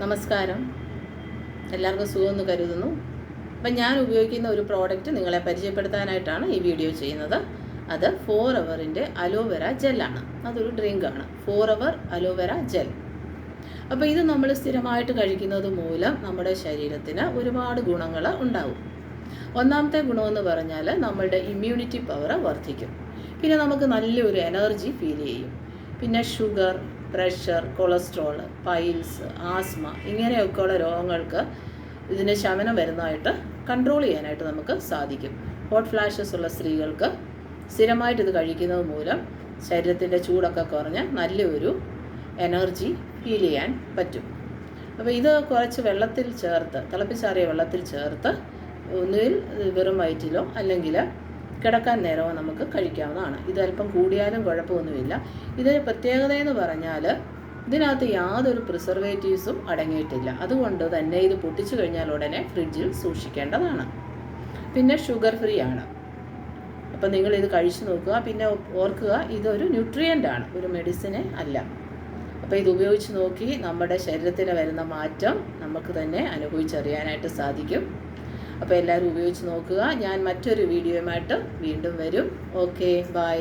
നമസ്കാരം. എല്ലാവർക്കും സുഖമെന്ന് കരുതുന്നു. അപ്പം ഞാൻ ഉപയോഗിക്കുന്ന ഒരു പ്രോഡക്റ്റ് നിങ്ങളെ പരിചയപ്പെടുത്താനായിട്ടാണ് ഈ വീഡിയോ ചെയ്യുന്നത്. അത് 4 ഹവറിൻ്റെ അലോവേര ജെല്ലാണ്. അതൊരു ഡ്രിങ്കാണ്, 4 ഹവർ അലോവേര ജെൽ. അപ്പോൾ ഇത് നമ്മൾ സ്ഥിരമായിട്ട് കഴിക്കുന്നത് മൂലം നമ്മുടെ ശരീരത്തിന് ഒരുപാട് ഗുണങ്ങൾ ഉണ്ടാവും. ഒന്നാമത്തെ ഗുണമെന്ന് പറഞ്ഞാൽ നമ്മളുടെ ഇമ്മ്യൂണിറ്റി പവർ വർദ്ധിക്കും. പിന്നെ നമുക്ക് നല്ലൊരു എനർജി ഫീൽ ചെയ്യും. പിന്നെ sugar, pressure, cholesterol, piles, asthma ഇങ്ങനെയൊക്കെയുള്ള രോഗങ്ങൾക്ക് ഇതിന് ശമനം വരുന്നതായിട്ട് കൺട്രോൾ ചെയ്യാനായിട്ട് നമുക്ക് സാധിക്കും. ഹോട്ട് ഫ്ലാഷസ് ഉള്ള സ്ത്രീകൾക്ക് സ്ഥിരമായിട്ട് ഇത് കഴിക്കുന്നത് മൂലം ശരീരത്തിൻ്റെ ചൂടൊക്കെ കുറഞ്ഞ് നല്ലൊരു എനർജി ഫീൽ ചെയ്യാൻ പറ്റും. അപ്പോൾ ഇത് കുറച്ച് വെള്ളത്തിൽ ചേർത്ത്, തിളപ്പിച്ചാറിയ വെള്ളത്തിൽ ചേർത്ത് ഒന്നുകിൽ വെറും വയറ്റിലോ അല്ലെങ്കിൽ കിടക്കാൻ നേരമോ നമുക്ക് കഴിക്കാവുന്നതാണ്. ഇതല്പം കൂടിയാലും കുഴപ്പമൊന്നുമില്ല. ഇതിന് പ്രത്യേകതയെന്ന് പറഞ്ഞാൽ ഇതിനകത്ത് യാതൊരു പ്രിസർവേറ്റീവ്സും അടങ്ങിയിട്ടില്ല. അതുകൊണ്ട് തന്നെ ഇത് പൊട്ടിച്ചു കഴിഞ്ഞാൽ ഉടനെ ഫ്രിഡ്ജിൽ സൂക്ഷിക്കേണ്ടതാണ്. പിന്നെ ഷുഗർ ഫ്രീ ആണ്. അപ്പം നിങ്ങളിത് കഴിച്ചു നോക്കുക. പിന്നെ ഓർക്കുക, ഇതൊരു ന്യൂട്രിയൻ്റ് ആണ്, ഒരു മെഡിസിനെ അല്ല. അപ്പോൾ ഇത് ഉപയോഗിച്ച് നോക്കി നമ്മുടെ ശരീരത്തിൽ വരുന്ന മാറ്റം നമുക്ക് തന്നെ അനുഭവിച്ചറിയാനായിട്ട് സാധിക്കും. അപ്പോൾ എല്ലാവരും ഉപയോഗിച്ച് നോക്കുക. ഞാൻ മറ്റൊരു വീഡിയോയുമായിട്ട് വീണ്ടും വരും. Okay, by.